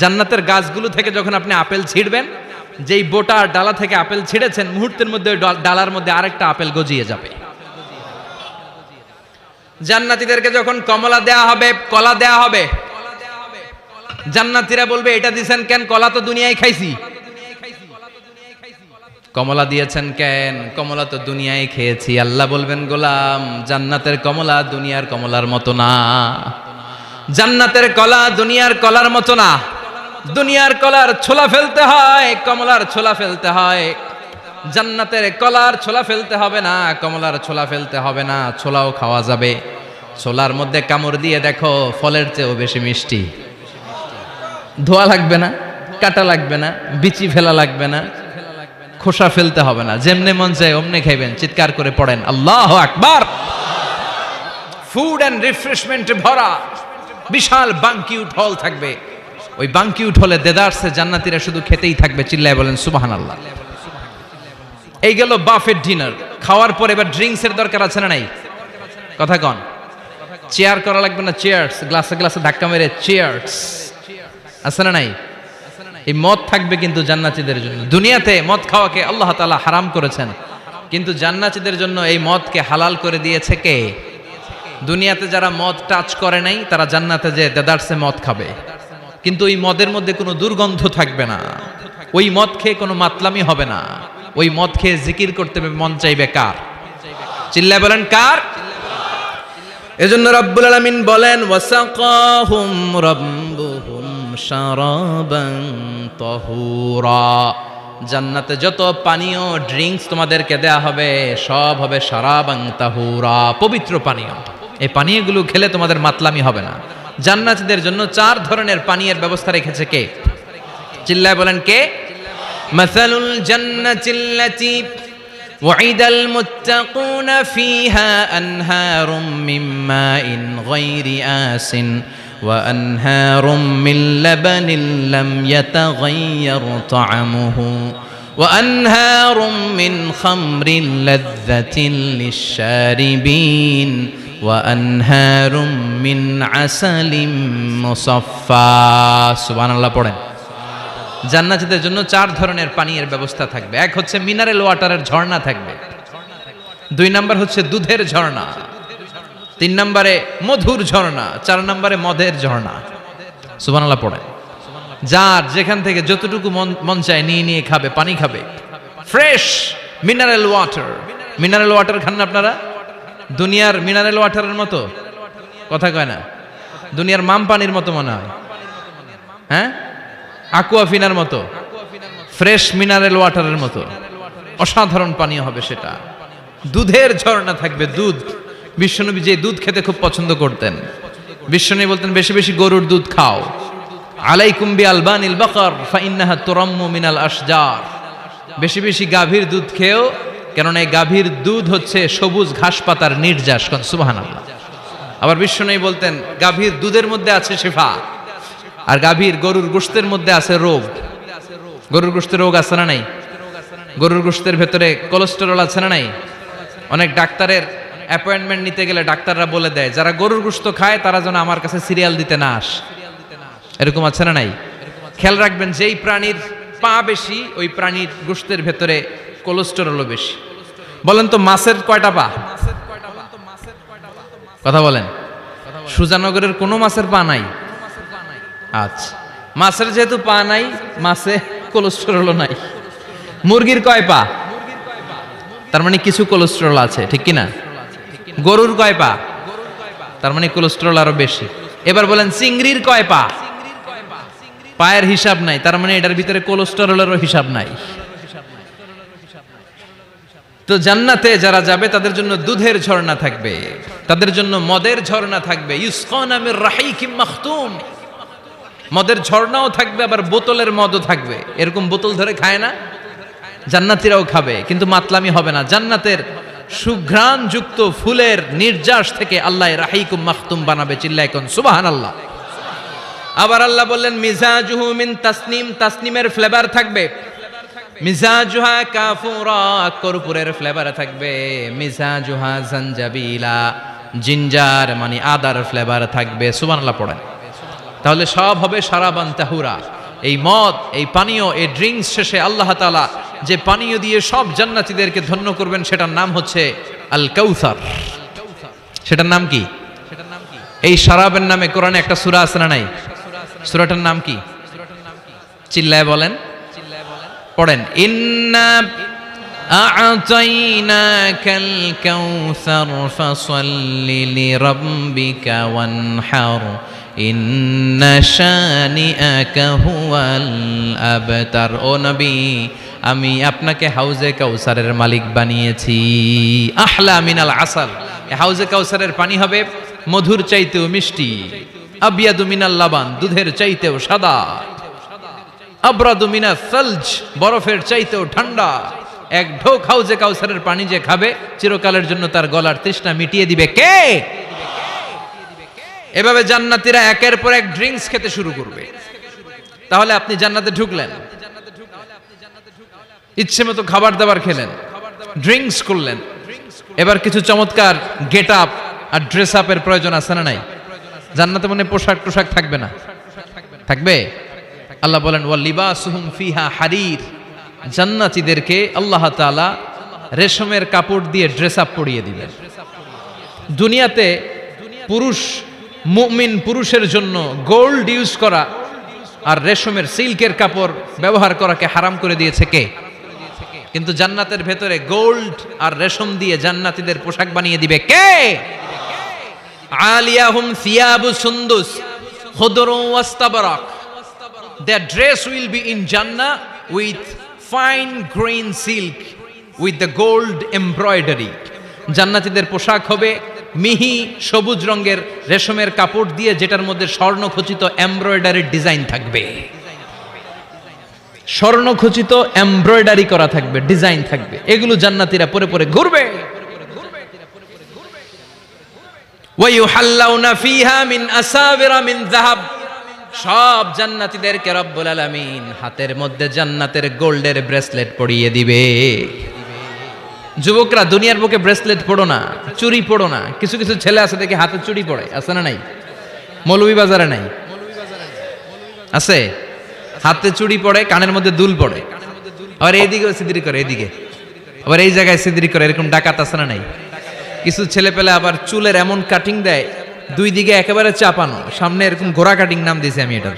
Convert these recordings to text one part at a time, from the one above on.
জান্নাতের গাছগুলো থেকে যখন আপনি আপেল ছিঁড়বেন, যেই বোটা আর ডালা থেকে আপেল ছিঁড়েছেন, মুহূর্তের মধ্যে ওই ডালার মধ্যে আরেকটা আপেল গজিয়ে যাবে। জান্নাতীদেরকে যখন কমলা দেয়া হবে, কলা দেয়া হবে, জান্নাতীরা বলবে এটা দিয়েছেন কেন? কলা তো দুনিয়ায় খাইছি। কমলা দিয়েছেন কেন? কমলা তো দুনিয়ায় খেয়েছি। আল্লাহ বলবেন, গোলাম, জান্নাতের কমলা দুনিয়ার কমলার মতো না। জান্নাতের কলা দুনিয়ার কলার মতো না। দুনিয়ার কলার ছোলা ফেলতে হয়, কমলার ছোলা ফেলতে হয়। জান্নাতের কলার ছোলা ফেলতে হবে না, কমলার ছোলা ফেলতে হবে না। ছোলাও খাওয়া যাবে। ছোলার মধ্যে কামড় দিয়ে দেখো, ফলের চেয়েও বেশি মিষ্টি। ধোয়া লাগবে না, কাটা লাগবে না, বিচি ফেলা লাগবে না, খোসা ফেলতে হবে না। যেমনে মন চায় অমনে খাইবেন। চিৎকার করে পড়েন আল্লাহু আকবার। ফুড এন্ড রিফ্রেশমেন্টে ভরা বিশাল বানকিউট হল থাকবে। ওই বানকিউট হলে দেদারসে জান্নাতীরা শুধু খেতেই থাকবে। চিল্লায় বলেন সুবহানাল্লাহ। এই গেল বাফেট ডিনার। খাওয়ার পর এবার ড্রিঙ্কস এর দরকার আছে না নাই? কথা কন। চেয়ার করা লাগবে না, চেয়ার্স, গ্লাসে গ্লাসে ধাক্কা মেরে চেয়ার্স, আছে না নাই? এই মদ থাকবে কিন্তু জান্নাতীদের জন্য। দুনিয়াতে মদ খাওয়াকে আল্লাহ তাআলা হারাম করেছেন, কিন্তু জান্নাতীদের জন্য এই মদকে হালাল করে দিয়েছে কে? দুনিয়াতে যারা মদ টাচ করে নাই, তারা জান্নাতে যে দেদারসে মদ খাবে, কিন্তু ওই মদের মধ্যে কোনো দুর্গন্ধ থাকবে না। ওই মদ খেয়ে কোনো মাতলামি হবে না। ওই মদ খেয়ে জিকির করতে মন চাইবে কার? চিল্লায় বলেন কার? এজন্য রব্বুল আলামিন বলেন, ওয়াসাকাহুম রাব্বুহুম শারাবান তাহুরা। জান্নাতে যত পানীয় ড্রিঙ্কস তোমাদেরকে দেয়া হবে, সব হবে শারাবান তাহুরা, পবিত্র পানীয়। এই পানীয়গুলো খেলে তোমাদের মাতলামি হবে না। জান্নাতীদের জন্য 4 ধরনের পানীয়ের ব্যবস্থা রেখেছে কে? চিল্লায় বলেন কে? মাসালুল জান্নাতিল্লাতী ওয়াইদাল মুত্তাকুনা ফিহা আনহারুম মিন মাইন গায়রি আসিন ওয়া আনহারুম মিন লাবানিন লাম ইয়াতাগায়্যার তা'আমুহু ওয়া আনহারুম মিন খামরিন লাযযাতিন লিশ-শারিবিন ওয়া আনহারুম মিন আসালিম মুসাফফা। সুবহানাল্লাহ পড়েন। জান্নাতীদের জন্য 4 ধরনের পানীয়ের ব্যবস্থা থাকবে। এক হচ্ছে মিনারেল ওয়াটারের ঝর্ণা থাকবে, 2 নাম্বার হচ্ছে দুধের ঝর্ণা, 3 নম্বরে মধুর ঝর্ণা, 4 নম্বরে মদের ঝর্ণা। সুবহানাল্লাহ পড়েন। যার যেখান থেকে যতটুকু মন চায় নিয়ে নিয়ে খাবে, পানি খাবে। Fresh mineral water. Mineral water খান না আপনারা? দুনিয়ার মিনারেল ওয়াটারের মতো? কথা কয় না। দুনিয়ার মাম পানির মতো মনে হয়, হ্যাঁ? আকুয়াফিনার মতো, ফ্রেশ মিনারেল ওয়াটারের মতো অসাধারণ পানীয় হবে সেটা। দুধের ঝর্ণা থাকবে, দুধ। বিশ্বনবী যে দুধ খেতে খুব পছন্দ করতেন। বিশ্বনবী বলতেন, বেশি বেশি গরুর দুধ খাও। আলাইকুম বি আলবানিল বাকার ফাইন্নাহা তুরাম্মু মিনাল আশজার। বেশি বেশি গাভীর দুধ খেও, কেননা এই গাভীর দুধ হচ্ছে সবুজ ঘাস পাতার নির্যাস। সুবহানাল্লাহ। আবার বিশ্বনবী বলতেন, গাভীর দুধের মধ্যে আছে শিফা, আর গাভীর গরুর গোশতের মধ্যে আছে রোগ। গরুর গোশতের রোগ আছে না নাই? গরুর গোশতের ভেতরে কোলেস্টেরল আছে না নাই? অনেক ডাক্তারের অ্যাপয়েন্টমেন্ট নিতে গেলে ডাক্তাররা বলে দেয়, যারা গরুর গোশত খায় তারা যেন আমার কাছে সিরিয়াল দিতে না আসে। এরকম আছে না নাই? খেয়াল রাখবেন, যেই প্রাণীর পা বেশি, ওই প্রাণীর গোশতের ভেতরে কোলেস্টেরলও বেশি। বলেন তো মাছের কয়টা পা? কথা বলেন। সুজানগরের কোনো মাছের পা নাই? আচ্ছা, মাছের যেহেতু পা নাই, মাছে কোলেস্টেরল নাই। মুরগির কয় পা? তার মানে কিছু কোলেস্টেরল আছে, ঠিক কি না? গরুর কয় পা? তার মানে কোলেস্টেরল আরো বেশি। এবার বলেন, চিংড়ির কয় পা? পায়ের হিসাব নাই, তার মানে এটার ভিতরে কোলেস্টেরলেরও হিসাব নাই। তো জান্নাতে যারা যাবে তাদের জন্য দুধের ঝর্ণা থাকবে, তাদের জন্য মদের ঝর্ণা থাকবে। ইউসকানা মির রাহিকিম মাখতুম। মদের ঝর্ণাও থাকবে, আবার বোতলের মদও থাকবে। এরকম বোতল ধরে খায় না? জান্নাতীরাও খাবে, কিন্তু মাতলামি হবে না। জান্নাতের সুঘ্রাণ যুক্ত ফুলের নির্যাস থেকে আল্লাহ রাহিকুম মাখতুম বানাবে। চিল্লায় কোন সুবহানাল্লাহ। আবার আল্লাহ বললেন, মিজাজুহু মিন তাসনিম। তাসনিমের ফ্লেভার থাকবে। মিজাজুহা কাফুরা, কর্পূরের ফ্লেভার থাকবে। মিজাজুহা জানজাবিলা, জিঞ্জার মানে আদার ফ্লেভার থাকবে। সুবহানাল্লাহ পড়েন। তাহলে সব হবে শারাবান তাহুরা। এই মদ, এই পানীয়, এই ড্রিঙ্কস শেষে আল্লাহ তাআলা যে পানীয় দিয়ে সব জান্নাতীদেরকে ধন্য করবেন সেটার নাম হচ্ছে আল কাউসার। সেটার নাম কি? এই শারাবের নামে কোরআনে একটা সূরা আছে না নাই? সূরাটার নাম কি? চিল্লায় বলেন, পড়েন। ইন্না আ'তাইনাকাল কাউসার ফাসাল্লি লিরাব্বিকা ওয়ানহার ইন্না শানিআকা হুয়াল আবতার। ও নবী, আমি আপনাকে হাউজে কাউসারের মালিক বানিয়েছি। আহলা মিনাল আসাল। হাউজে কাউসারের পানি হবে মধুর চাইতেও মিষ্টি। আবিয়াদু মিনাল লাবান, দুধের চাইতেও সাদা। আবরাদু মিনাস সালজ, বরফের চাইতেও ঠান্ডা। এক ঢোক হাউজে কাউসারের পানি যে খাবে চিরকালের জন্য তার গলার তৃষ্ণা মিটিয়ে দিবে কে? এভাবে জান্নাতীরা একের পর এক ড্রিঙ্কস খেতে শুরু করবে। তাহলে আপনি জান্নাতে ঢুকলেন, ইচ্ছে মতো খাবার দাবার খেলেন, ড্রিঙ্কস করলেন। এবার কিছু চমৎকার গেট আপ আর ড্রেস আপের প্রয়োজন আছে না নাই? জান্নাতে মনে পোশাক টোশাক থাকবে না? থাকবে। আল্লাহ বলেন ওয়া লিবাসুহুম ফিহা হারির। জান্নাতীদেরকে আল্লাহ তাআলা রেশমের কাপড় দিয়ে ড্রেস আপ পরিয়ে দিবেন। দুনিয়াতে পুরুষ, মুমিন পুরুষের জন্য গোল্ড ইউজ করা আর রেশমের সিল্কের কাপড় ব্যবহার করাকে হারাম করে দিয়েছে কে? কিন্তু জান্নাতের ভেতরে গোল্ড আর রেশম দিয়ে জান্নাতীদের পোশাক বানিয়ে দিবে কে? আলিয়াহুম সিয়াবু সুন্দুস খুদরু ওয়াস্তাবরাক। Their dress will be in Jannah with fine green silk with the gold embroidery. জান্নাতীদের পোশাক হবে মিহি সবুজ রঙের রেশমের কাপড় দিয়ে, যেটার মধ্যে স্বর্ণখচিত এমব্রয়ডারি ডিজাইন থাকবে। স্বর্ণখচিত এমব্রয়ডারি করা থাকবে, ডিজাইন থাকবে। এগুলো জান্নাতীরা পরে পরে ঘুরবে। ওয়া ইউহাল্লাউনা ফিহা মিন আসাবিরা মিন যাহাব। সব জান্নাতীদেরকে রব্বুল আলামিন হাতের মধ্যে জান্নাতের গোল্ডের ব্রেসলেট পরিয়ে দিবে। যুবকরা, দুনিয়ার বুকে ব্রেসলেট পড়ো না, চুড়ি পড়ো না। কিছু কিছু ছেলে আছে দেখে হাতে চুড়ি পড়ে, আছে না নাই? মৌলভীবাজারে নাই? আছে। হাতে চুড়ি পড়ে, কানের মধ্যে দুল পড়ে, আবার এইদিকে সিদ্রি করে, এদিকে আবার এই জায়গায় সিদ্রি করে। এরকম ডাকাত আছে না নাই? কিছু ছেলে পেলে আবার চুলের এমন কাটিং দেয়, দুই দিকে একেবারে চাপানো, সামনে এরকম ঘোড়া কাটিং নাম দিয়েছি আমি এটার।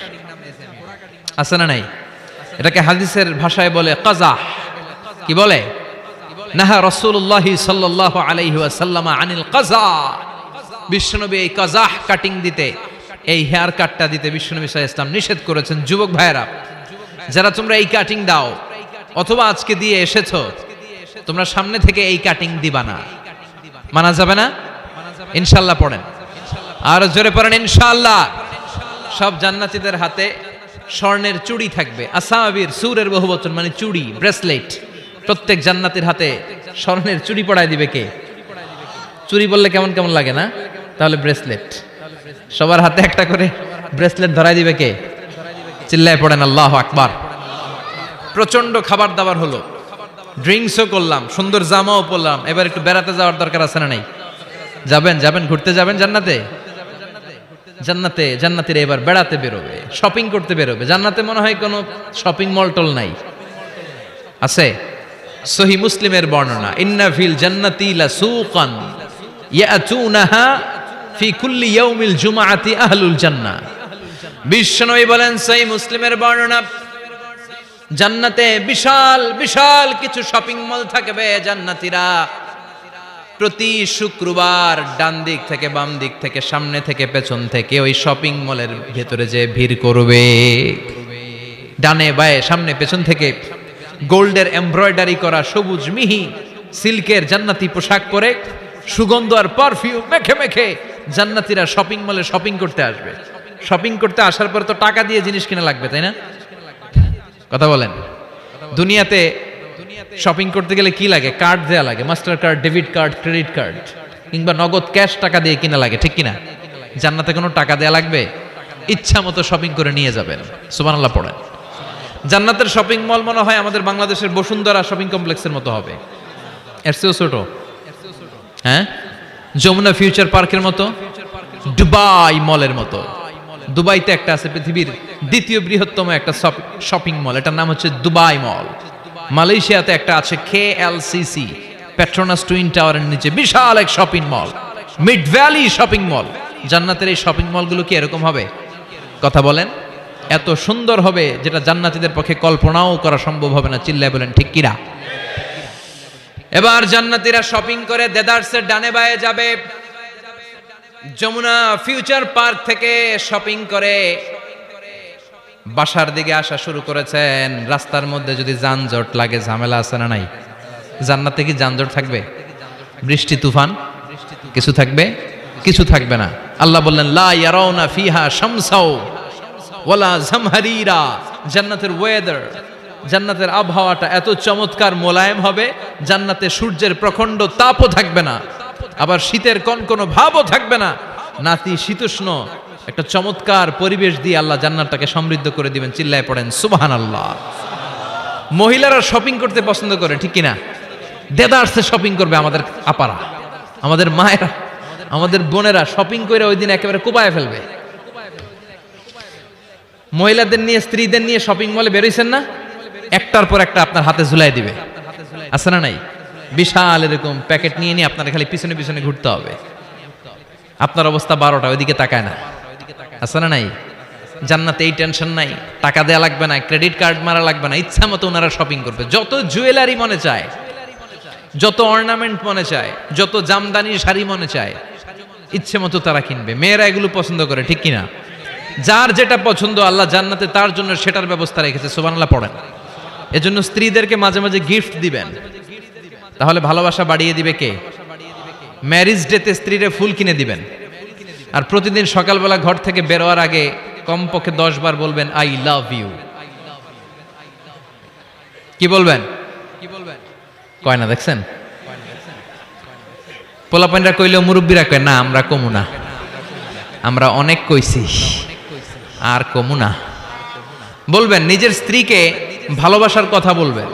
আছে না নাই? এটাকে হাদিসের ভাষায় বলে কাজাহ। কি বলে? নাহা রাসূলুল্লাহ সাল্লাল্লাহু আলাইহি ওয়াসাল্লাম আনিল কাজা। বিশ্বনবী এই কাজাহ কাটিং দিতে, এই হেয়ার কাটটা দিতে বিশ্বনবী সাল্লাল্লাহু আলাইহি ওয়াসাল্লাম নিষেধ করেছেন। যুবক ভাইয়েরা, যারা তোমরা এই কাটিং দাও অথবা আজকে দিয়ে এসেছো, তোমরা সামনে থেকে এই কাটিং দিবা না। মানা যাবে না? ইনশাআল্লাহ পড়েন, আর জোরে পড়েন ইনশাআল্লাহ। সব জান্নাতীদের হাতে স্বর্ণের চুড়ি থাকবে। আসাবির, সুরের বহুবচন মানে চুড়ি, ব্রেসলেট। প্রত্যেক জান্নাতীর হাতে স্বর্ণের চুড়ি পড়ায় দিবে কে? চুড়ি বললে কেমন কেমন লাগে না? তাহলে ব্রেসলেট। সবার হাতে একটা করে ব্রেসলেট ধরাই দিবে কে? চিল্লায় পড়েন আল্লাহু আকবার। প্রচন্ড খাবার দাবার হলো, ড্রিঙ্কসও করলাম, সুন্দর জামাও পরলাম। এবার একটু বেড়াতে যাওয়ার দরকার আছে না নাই? যাবেন, যাবেন, ঘুরতে যাবেন জান্নাতে। জান্নাতে জান্নাতীরা এবার বেড়াতে বেরোবে, শপিং করতে বেরোবে। জান্নাতে মনে হয় কোনো শপিং মল টল নাই? আছে। সহিহ মুসলিমের বর্ণনা, ইন্না ফিল জান্নাতি লাসুকান ইয়াতুনাহা ফি কুল্লি ইয়াউমিল জুমআতি আহলুল জান্নাহ। বিশ্বনবী বলেন, সহিহ মুসলিমের বর্ণনা, জান্নাতে বিশাল বিশাল কিছু শপিং মল থাকবে। জান্নাতীরা প্রতি শুক্রবার ডান দিক থেকে বাম দিক থেকে সামনে থেকে পেছন থেকে ওই শপিং মলের ভেতরে যে ভিড় করবে, ডানে বায়ে সামনে পেছন থেকে গোল্ডের এমব্রয়ডারি করা সবুজ মিহি সিল্কের জান্নাতি পোশাক পরে সুগন্ধ আর পারফিউম মেখে মেখে জান্নাতীরা শপিং মলে শপিং করতে আসবে। শপিং করতে আসার পর তো টাকা দিয়ে জিনিস কিনা লাগবে, তাই না? কথা বলেন। দুনিয়াতে শপিং করতে গেলে কি লাগে? কার্ড দেয়া লাগে, master card, debit card, credit card, কিংবা নগদ ক্যাশ টাকা দিয়ে কিনা লাগে, ঠিক কিনা? জান্নাতে কোনো টাকা দেয়া লাগবে? ইচ্ছা মতো শপিং করে নিয়ে যাবেন। সুবহানাল্লাহ পড়েন। জান্নাতের শপিং মল মনে হয় আমাদের বাংলাদেশের বসুন্ধরা শপিং কমপ্লেক্সের মতো হবে, এর চেয়েও ছোট। হ্যাঁ, যমুনা ফিউচার পার্কের মতো, দুবাই মলের মতো। দুবাইতে একটা আছে পৃথিবীর দ্বিতীয় বৃহত্তম একটা শপিং মল, এটার নাম হচ্ছে দুবাই মল। মালয়েশিয়াতে একটা আছে KLCC, পেট্রোনাস টুইন টাওয়ারের নিচে বিশাল এক shopping mall, mid valley shopping mall. জান্নাতের এই শপিং মলগুলো কি এরকম হবে? কথা বলেন, এত সুন্দর হবে যেটা জান্নাতীদের পক্ষে কল্পনাও করা সম্ভব হবে না। চিল্লায় বলেন ঠিক কিনা? এবার জান্নাতীরা শপিং করে দেদারসের ডানে বায়ে যাবে। যমুনা ফিউচার পার্ক থেকে শপিং করে বাসার দিকে আসা শুরু করেছেন। রাস্তার মধ্যে যদি যানজট লাগে, ঝামেলা আছে না নাই? জান্নাতে কি যানজট থাকবে? বৃষ্টি তুফান কিছু থাকবে? কিছু থাকবে না। আল্লাহ বললেন লা ইয়ারাউনা ফিহা শামসাও ওয়ালা জামহারিরা। জান্নাতের ওয়েদার, জান্নাতের আবহাওয়াটা এত চমৎকার মোলায়েম হবে, জান্নাতে সূর্যের প্রখণ্ড তাপও থাকবে না, আবার শীতের কনকনো ভাবও থাকবে না। নাতিশীতোষ্ণ একটা চমৎকার পরিবেশ দিয়ে আল্লাহ জান্নাতটাকে সমৃদ্ধ করে দিবেন। চিল্লায় পড়েন সুবহানাল্লাহ। মহিলারা শপিং করতে পছন্দ করে, ঠিক কিনা? দেদারসে শপিং করবে আমাদের আপারা, আমাদের মায়েরা, আমাদের বোনেরা শপিং করে ওই দিন একেবারে কোপায় ফেলবে। মহিলাদের নিয়ে, স্ত্রীদের নিয়ে শপিং মলে বেরোইছেন না? একটার পর একটা আপনার হাতে ঝুলাই দিবে, আছে না নাই? বিশাল এরকম প্যাকেট নিয়ে নিয়ে আপনার খালি পিছনে পিছনে ঘুরতে হবে। আপনার অবস্থা 12টা, ওইদিকে তাকায় না, আছে না নাই? জান্নাতে এই টেনশন নাই, টাকা দেয়া লাগবে না, ক্রেডিট কার্ড মারা লাগবে না, ইচ্ছা মতো ওনারা শপিং করবে। যত জুয়েলারি মনে চায়, যত অর্নামেন্ট মনে চায়, যত জামদানি শাড়ি মনে চায়, ইচ্ছে মতো তারা কিনবে। মেয়েরা এগুলো পছন্দ করে, ঠিক কিনা? যার যেটা পছন্দ আল্লাহ জান্নাতে তার জন্য সেটার ব্যবস্থা রেখেছে। সুবহানাল্লাহ পড়েন। এজন্য স্ত্রীদেরকে মাঝে মাঝে গিফট দিবেন, তাহলে ভালোবাসা বাড়িয়ে দিবে কে? ম্যারেজ ডেতে স্ত্রীরে ফুল কিনে দিবেন, আর প্রতিদিন সকালবেলা ঘর থেকে বেরোয়ার আগে কমপক্ষে 10 বার বলবেন আই লাভ ইউ। কি বলবেন? কয় না, দেখছেন? পোলাপাইনরা কইলেও মুরব্বীরা কয় না, আমরা কমু না, আমরা অনেক কইছি আর কমু না। বলবেন, নিজের স্ত্রীকে ভালোবাসার কথা বলবেন,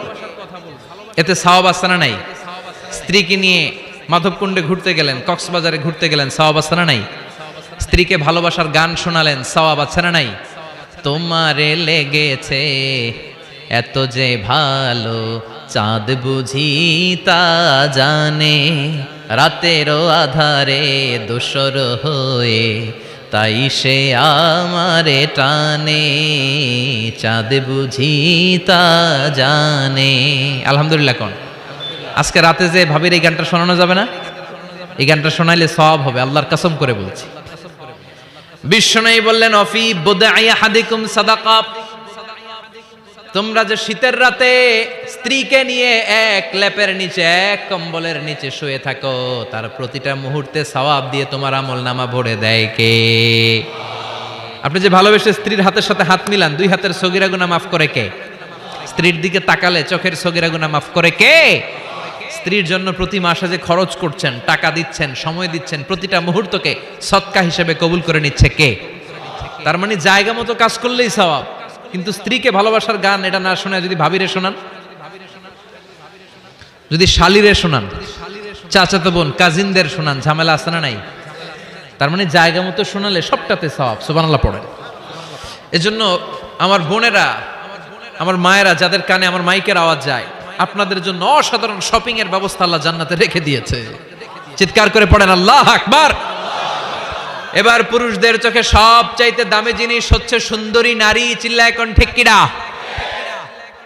এতে সওয়াব আছে না নাই? স্ত্রীকে নিয়ে মাধবকুণ্ডে ঘুরতে গেলেন, কক্সবাজারে ঘুরতে গেলেন, সওয়াব আছে না নাই? স্ত্রীকে ভালোবাসার গান শোনালেন, সওয়াব আছে না নাই? তোমারে লেগেছে এত যে ভালো, চাঁদ বুঝি তা জানে, রাতেরও আধারে দোসর হয়ে, তাই সে আমারে টানে, চাঁদ বুঝি তা জানে। আলহামদুলিল্লাহ। কোন আজকে রাতে যে ভাবির এই গানটা শোনানো যাবে না? এই গানটা শোনাইলে সওয়াব হবে, আল্লাহর কসম করে বলছি। বিশ্বনবী বললেন অফি বুদআই আহাদিকুম সাদাকা। তোমরা যে শীতের রাতে স্ত্রীকে নিয়ে এক লেপের নিচে, এক কম্বলের নিচে শুয়ে থাকো, তার প্রতিটা মুহূর্তে সওয়াব দিয়ে তোমার আমলনামা ভরে দেয় কে? আপনি যে ভালোবেসে স্ত্রীর হাতের সাথে হাত মিলান, 2 হাতের সগীরা গুনাহ মাফ করে কে? স্ত্রীর দিকে তাকালে চোখের সগীরা গুনাহ মাফ করে কে? স্ত্রীর জন্য প্রতি মাসে যে খরচ করছেন, টাকা দিচ্ছেন, সময় দিচ্ছেন, প্রতিটা মুহূর্তকে সদকা হিসেবে কবুল করে নিচ্ছে কে? তার মানে জায়গা মতো কাজ করলেই সওয়াব। কিন্তু স্ত্রীকে ভালোবাসার গান এটা না শোনায় যদি ভাবিরে শোনান, যদি শালিরে শোনান, চাচাতো বোন কাজিনদের শোনান, ঝামেলা আছে না নাই? তার মানে জায়গা মতো শোনালে সবটাতে সওয়াব। সুবহানাল্লাহ পড়েন। এজন্য আমার বোনেরা, আমার মায়েরা, যাদের কানে আমার মাইকের আওয়াজ যায়, আপনাদের জন্য অসাধারণ শপিং এর ব্যবস্থা আল্লাহ জান্নাতে রেখে দিয়েছে। চিৎকার করে পড়েন আল্লাহু আকবার। এবার পুরুষদের চোখে সবচাইতে দামি জিনিস হচ্ছে সুন্দরী নারী। চিল্লায় এখন ঠিক কিনা?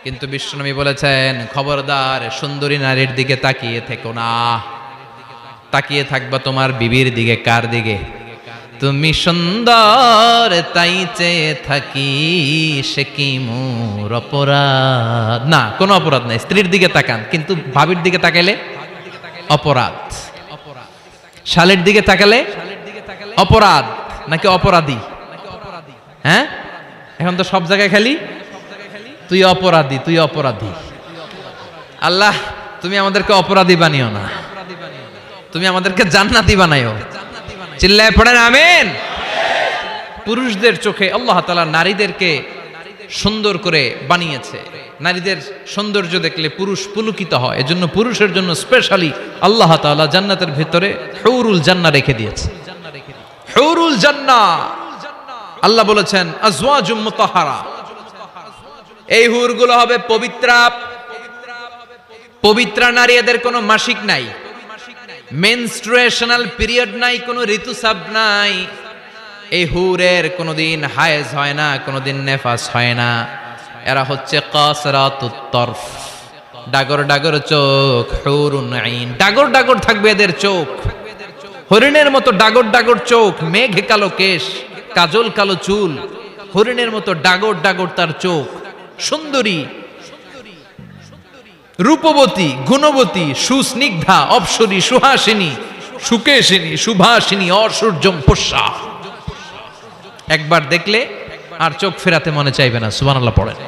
কিন্তু বিশ্বনবী বলেছেন খবরদার সুন্দরী নারীর দিকে তাকিয়ে থেকো না। তাকিয়ে থাকবা তোমার বিবির দিকে। কার দিকে? তুমি সুন্দর তাই চেয়ে থাকি, সে কি মোর অপরাধ? না, কোনো অপরাধ নাই, স্ত্রীর দিকে তাকান। কিন্তু ভাবির দিকে তাকালে অপরাধ, শালের দিকে তাকালে অপরাধ নাকি অপরাধী? হ্যাঁ, এখন তো সব জায়গায় খালি তুই অপরাধী, তুই অপরাধী। আল্লাহ তুমি আমাদেরকে অপরাধী বানিও না, তুমি আমাদেরকে জান্নাতি বানাইও। চিল্লায় পড়েন আমিন। পুরুষদের চোখে আল্লাহ তাআলা নারীদেরকে সুন্দর করে বানিয়েছে। নারীদের সৌন্দর্য দেখলে পুরুষ পুলকিত হয়। এজন্য পুরুষের জন্য স্পেশালি আল্লাহ তাআলা জান্নাতের ভিতরে হুরুল জান্নাহ রেখে দিয়েছে। হুরুল জান্নাহ আল্লাহ বলেছেন আজওয়াজুম মুতাহহারা, এই হুরগুলো হবে পবিত্রা। পবিত্রা নারী, এদের কোনো মাসিক নাই, মেনস্ট্রুয়েশনাল পিরিয়ড নাই, কোনো ঋতুস্রাব নাই। এই হুরের কোনোদিন হায়েজ হয় না, কোনোদিন নেফাস হয় না। এরা হচ্ছে কাসরাতুত তরফ, ডাগর ডাগর চোখ, হুরুন আইন, ডাগর ডাগর থাকবে এদের চোখ, হরিণের মতো ডাগর ডাগর চোখ, মেঘে কালো কেশ, কাজল কালো চুল, হরিণের মতো ডাগর ডাগর তার চোখ, সুন্দরী, রূপবতী, গুণবতী, সুস্নিগ্ধা, অপ্সরী, সুহাসিনী, সুকেশিনী, সুভাসিনী, অসূর্যম পোষা। একবার দেখলে আর চোখ ফেরাতে মনে চাইবে না। সুবহানাল্লাহ পড়েন।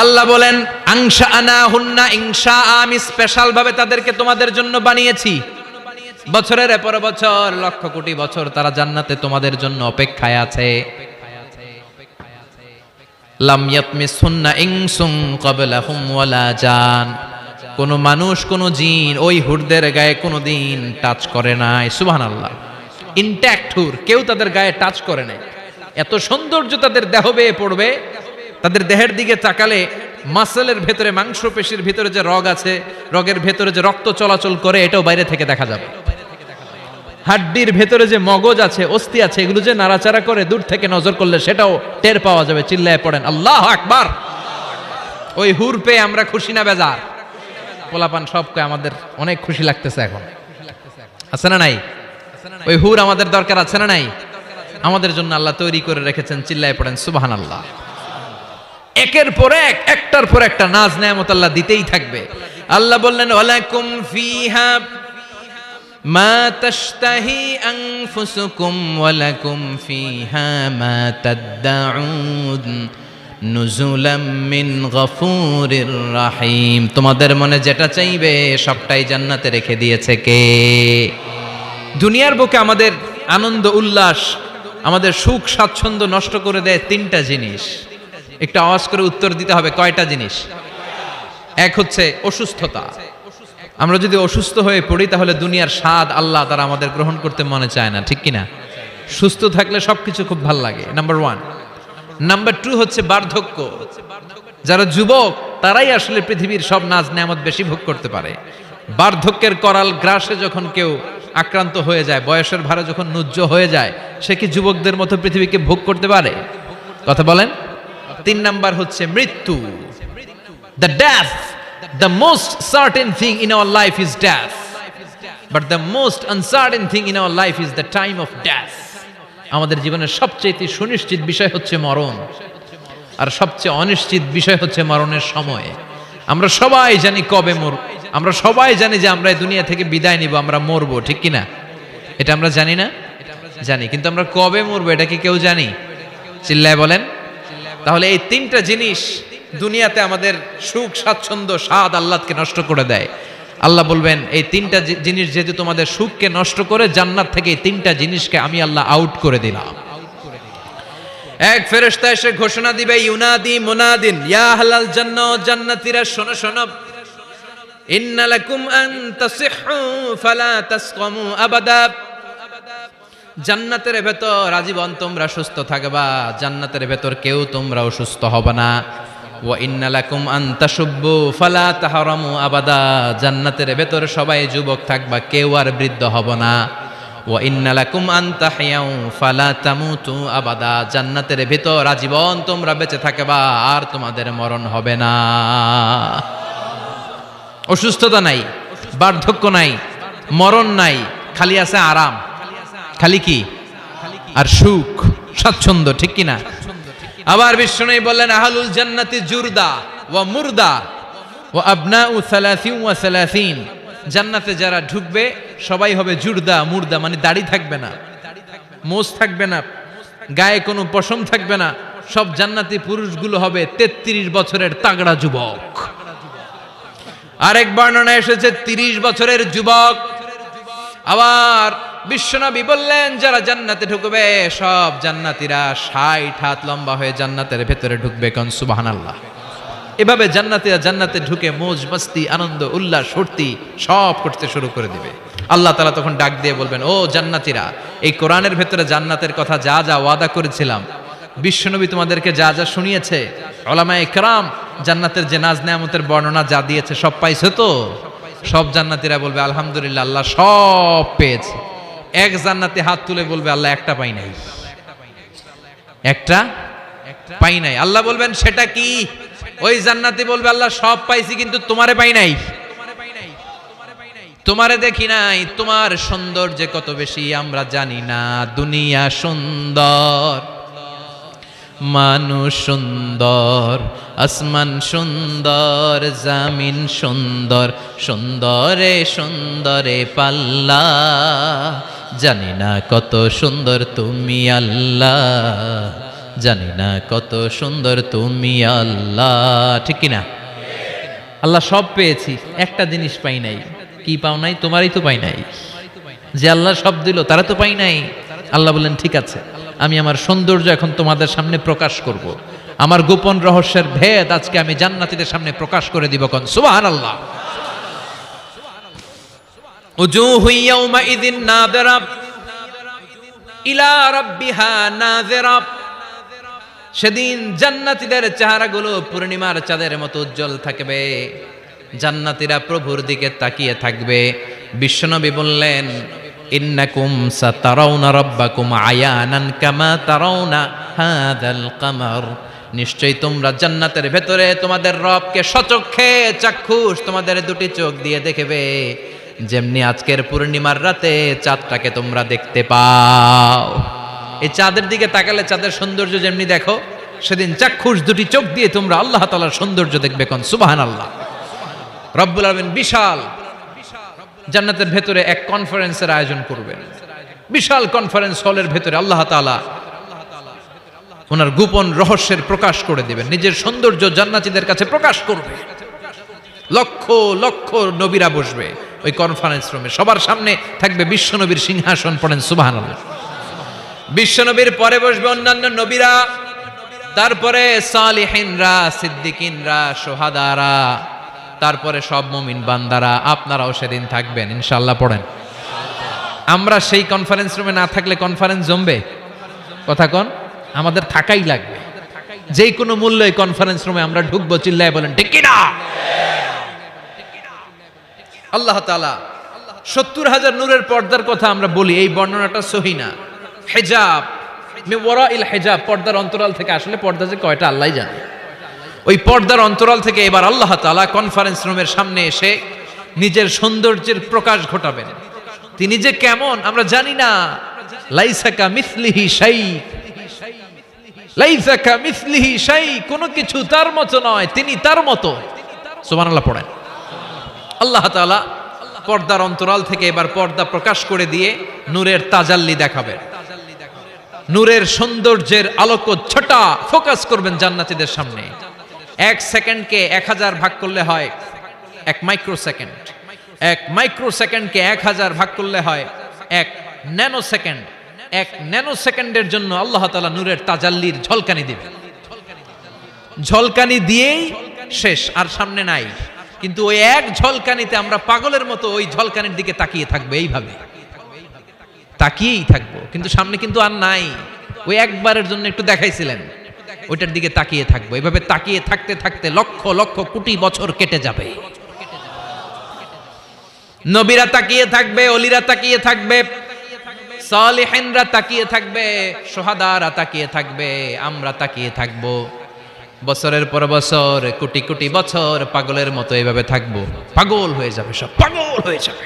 আল্লাহ বলেন আংশা আনা হুন্না ইনশা, আমি স্পেশাল ভাবে তাদেরকে তোমাদের জন্য বানিয়েছি। বছরের পর বছর, লক্ষ কোটি বছর তারা জান্নাতে তোমাদের জন্য অপেক্ষায় আছে। লাম ইয়াতমিসুন্না ইনসুন ক্বাবলাহুম ওয়ালা জান, কোন মানুষ কোন জিন ওই হুরদের গায়ে কোনোদিন টাচ করে নাই। সুবহানাল্লাহ। ইনট্যাক্ট হুর, কেউ তাদের গায়ে টাচ করে নাই। এত সৌন্দর্য তাদের দেহ বেয়ে পড়বে, তাদের দেহের দিকে তাকালে মাসলের ভেতরে, মাংসপেশির ভিতরে যে রগ আছে, রগের ভেতরে যে রক্ত চলাচল করে, এটাও বাইরে থেকে দেখা যাবে। হাড্ডির ভেতরে যে মগজ আছে, অস্থি আছে, এগুলো যে নাড়াচাড়া করে, দূর থেকে নজর করলে সেটাও টের পাওয়া যাবে। চিল্লায় পড়েন আল্লাহু আকবার। ওই হুর পেয়ে আমরা খুশি না বেজার? পোলাপান সব কয় আমাদের অনেক খুশি লাগতেছে এখন, আছে না নাই? ওই হুর আমাদের দরকার আছে না নাই? আমাদের জন্য আল্লাহ তৈরি করে রেখেছেন। চিল্লায় পড়েন সুবহানাল্লাহ। একের পর এক, একটার পর একটা নাজ নেয়ামত আল্লাহ দিতেই থাকবে। আল্লাহ বললেন ওয়ালাকুম ফিহা মা তাশতাহি আনফুসুকুম ওয়ালাকুম ফিহা মা তাদউন নুজুলাম মিন গফুরির রহিম, তোমাদের মনে যেটা চাইবে সবটাই জান্নাতে রেখে দিয়েছে কে? দুনিয়ার বুকে আমাদের আনন্দ উল্লাস, আমাদের সুখ স্বাচ্ছন্দ্য নষ্ট করে দেয় তিনটা জিনিস। একটু আওয়াজ করে উত্তর দিতে হবে, কয়টা জিনিস? এক হচ্ছে অসুস্থতা। আমরা যদি অসুস্থ হয়ে পড়ি তাহলে দুনিয়ার স্বাদ আল্লাহ তারা আমাদের গ্রহণ করতে মনে চায় না, ঠিক কিনা? সুস্থ থাকলে সবকিছু খুব ভালো লাগে, নাম্বার ওয়ান। নাম্বার টু হচ্ছে বার্ধক্য। যারা যুবক তারাই আসলে পৃথিবীর সব নাজ নেয়ামত বেশি ভোগ করতে পারে। বার্ধক্যের করাল গ্রাসে যখন কেউ আক্রান্ত হয়ে যায়, বয়সের ভারে যখন নুজ্জ হয়ে যায়, সে কি যুবকদের মতো পৃথিবীকে ভোগ করতে পারে? কথা বলেন। তিন নাম্বার হচ্ছে মৃত্যু। The death, the most certain thing in our life is death, but the most uncertain thing in our life is the time of death. আমাদের জীবনের সবচেয়ে সুনিশ্চিত বিষয় হচ্ছে মরণ, আর সবচেয়ে অনিশ্চিত বিষয় হচ্ছে মরণের সময়। আমরা সবাই জানি কবে আমরা সবাই জানি যে আমরা এই দুনিয়া থেকে বিদায় নিব, আমরা মরবো, ঠিক কিনা? এটা আমরা জানি না? জানি, কিন্তু আমরা কবে মরবো এটা কি কেউ জানি? চিল্লায় বলেন। তাহলে এই তিনটা জিনিস দুনিয়াতে আমাদের সুখ স্বাচ্ছন্দ্য স্বাদ আল্লাহকে নষ্ট করে দেয়। আল্লাহ বলবেন এই তিনটা জিনিস যেহেতু তোমাদের সুখকে নষ্ট করে, জান্নাত থেকে এই তিনটা জিনিসকে আমি আল্লাহ আউট করে দিলাম। এক ফেরেশতা এসে ঘোষণা দিবে, ইউনাদি মুনাদিন ইয়া আহলাল জান্নাহ, জান্নাতীরা শোনো শোনো, ইন্না লাকুম আন তাসিহু ফালা তাসকামু আবাদা। জান্নাতের ভেতর আজীবন তোমরা সুস্থ থাকবা, জান্নাতের ভেতর কেউ তোমরা অসুস্থ হবে না। ওয়া ইন্না লাকুম আন তাশুব্বু ফালা তাহরামু আবাদা, জান্নাতের ভেতর সবাই যুবক থাকবা, কেউ আর বৃদ্ধ হবে না। ওয়া ইন্না লাকুম আন তাহইয়াউ ফালা তামুতু আবাদা, জান্নাতের ভেতর আজীবন তোমরা বেঁচে থাকবা, আর তোমাদের মরণ হবে না। অসুস্থতা নাই, বার্ধক্য নাই, মরণ নাই, খালি আছে আরাম। খালি কি? আর সুখ স্বাচ্ছন্দ্য, ঠিক কিনা? আবার বিষ্ণু বললেন আহলুল জান্নাতি জুরদা ওয়া মুরদা ওয়া আবনাউ 30 ওয়া 30। জান্নাতে যারা ঢুকবে সবাই হবে জুরদা মুরদা, মানে দাড়ি থাকবে না, মোজ থাকবে না, গায়ে কোনো পশম থাকবে না। সব জান্নাতি পুরুষগুলো হবে 33 বছরের তাগড়া যুবক। আরেক বর্ণনা এসেছে 30 বছরের যুবক। আবার বিশ্বনবী বললেন যারা জান্নাতে ঢুকবে সব জান্নাতীরা 60 হাত লম্বা হয়ে জান্নাতের ভেতরে ঢুকবে। কোন সুবহানাল্লাহ। এভাবে জান্নাতীরা জান্নাতে ঢুকে মौज মস্তি আনন্দ উল্লাস ফুর্তি সব করতে শুরু করে দিবে। আল্লাহ তাআলা তখন ডাক দিয়ে বলবেন, ও জান্নাতীরা, এই কোরআনের ভেতরে জান্নাতের কথা যা যা ওয়াদা করেছিলাম, বিশ্বনবী তোমাদেরকে যা যা শুনিয়েছে, উলামায়ে কেরাম জান্নাতের যে নাজ নেয়ামতের বর্ণনা যা দিয়েছে সব পাইছো তো? সব জান্নাতীরা বলবে আলহামদুলিল্লাহ, আল্লাহ সব পেয়েছে। এক জান্নাতি হাত তুলে বলবে, আল্লাহ একটা পাই নাই, একটা পাই নাই। আল্লাহ বলবেন সেটা কি? ওই জান্নাতি বলবে, আল্লাহ সব পাইছি কিন্তু তোমারে পাই নাই, তোমারে দেখি নাই, তোমার সৌন্দর্য কত বেশি আমরা জানি না। দুনিয়া সুন্দর, মানুষ সুন্দর, আসমান সুন্দর, জামিন সুন্দর, সুন্দরে সুন্দরে পাল্লা, জানি না কত সুন্দর তুমি আল্লাহ, জানি না কত সুন্দর তুমি আল্লাহ। ঠিক কিনা? আল্লাহ সব পেয়েছি, একটা জিনিস পাই নাই। কি পাও নাই? তোমারই তো পাই নাই। যে আল্লাহ সব দিল তারা তো পাই নাই। আল্লাহ বললেন ঠিক আছে, আমি আমার সৌন্দর্য এখন তোমাদের সামনে প্রকাশ করব। আমার গোপন রহস্যের ভেদ আজকে আমি জান্নাতীদের সামনে প্রকাশ করে দিব। কোন সুবহানাল্লাহ। উজুহু ইয়াউমাইযিন নাযিরা ইলা রাব্বিহা নাযিরা। সেদিন জান্নাতীদের চেহারাগুলো পূর্ণিমার চাঁদের মতো উজ্জ্বল থাকবে। জান্নাতীরা প্রভুর দিকে তাকিয়ে থাকবে। বিশ্বনবী বললেন, ইন্নাকুম সাতারাউনা রাব্বাকুম আয়ানান কামা তারাউনা হাযাল কামার। নিশ্চয়ই তোমরা জান্নাতের ভেতরে তোমাদের রবকে সচক্ষে চাক্ষুষ তোমাদের দুটি চোখ দিয়ে দেখবে, যেমনি আজকের পূর্ণিমার রাতে চাঁদটাকে তোমরা দেখতে পাও। এই চাঁদের দিকে তাকালে চাঁদের সৌন্দর্য যেমনি দেখো, সেদিন চাক্ষুষ দুটি চোখ দিয়ে তোমরা আল্লাহ তাআলার সৌন্দর্য দেখবে। কোন সুবহানাল্লাহ। রব্বুল আলামিন বিশাল জান্নাতের ভেতরে এক কনফারেন্সের আয়োজন করবেন। বিশাল কনফারেন্স হলের ভেতরে আল্লাহ তাআলা ওনার গোপন রহস্যের প্রকাশ করে দিবেন, নিজের সৌন্দর্য জান্নাতীদের কাছে প্রকাশ করবে। লক্ষ লক্ষ নবীরা বসবে ওই কনফারেন্স রুমে। সবার সামনে থাকবে বিশ্বনবীর সিংহাসন। পড়েন সুবহানাল্লাহ। বিশ্বনবীর পরে বসবে অন্যান্য নবীরা, তারপরে সালিহিনরা, সিদ্দিকিনরা, শুহাদারা, তারপরে সব মুমিন বান্দারা। আপনারাও সেদিন থাকবেন ইনশাআল্লাহ। পড়েন। আমরা সেই কনফারেন্স রুমে না থাকলে কনফারেন্স জমবে? কথা কোন? আমাদের থাকাই লাগবে। যেই কোনো মূল্যে কনফারেন্স রুমে আমরা ঢুকবো। চিল্লায় বলেন ঠিক কিনা? আল্লাহ তাআলা ৭০,০০০ নূরের পর্দার কথা আমরা বলি, এই বর্ণনাটা সহি না। হিজাব মে ওয়ারাইল হিজাব, পর্দার অন্তরাল থেকে। আসলে পর্দা যে কয়টা আল্লাহই জানে। ওই পর্দার অন্তরাল থেকে এবার আল্লাহ তাআলা কনফারেন্স রুমের সামনে এসে নিজের সৌন্দর্যের প্রকাশ ঘটাবেন। তিনি যে কেমন আমরা জানি না। লাইসা কামিসলিহি শাই, লাইসা কামিসলিহি শাই, কোনো কিছু তার মতো নয়, তিনি তার মতো। সুবহানাল্লাহ। পড়েন। আল্লাহ তাআলা পর্দার অন্তরাল থেকে এবার পর্দা প্রকাশ করে দিয়ে নূরের তাজাল্লি দেখাবেন। নূরের সৌন্দর্যের আলোকচ্ছটা ফোকাস করবেন জান্নাতীদের সামনে। এক সেকেন্ডকে 1000 ভাগ করলে হয় 1 মাইক্রোসেকেন্ড। 1 মাইক্রোসেকেন্ডকে 1000 ভাগ করলে হয় 1 ন্যানোসেকেন্ড। 1 ন্যানোসেকেন্ডের জন্য আল্লাহ তাআলা নূরের তাজাল্লির ঝলকানি দিবেন। ঝলকানি দিয়েই শেষ, আর সামনে নাই। কিন্তু ওই এক ঝলকানিতে আমরা পাগলের মতো ওই ঝলকানির দিকে তাকিয়ে থাকবো, এইভাবে তাকিয়েই থাকবো। কিন্তু সামনে কিন্তু আর নাই। ওই একবারের জন্য একটু দেখাইছিলেন, ওইটার দিকে তাকিয়ে থাকবো। এভাবে তাকিয়ে থাকতে থাকতে লক্ষ লক্ষ কোটি বছর কেটে যাবে। নবীরা তাকিয়ে থাকবে, ওলিরা তাকিয়ে থাকবে, সালিহিনরা তাকিয়ে থাকবে, শুহাদারা তাকিয়ে থাকবে, আমরা তাকিয়ে থাকবো। বছরের পর বছর, কোটি কোটি বছর পাগলের মতো এভাবে থাকবো। পাগল হয়ে যাবে, সব পাগল হয়ে যাবে,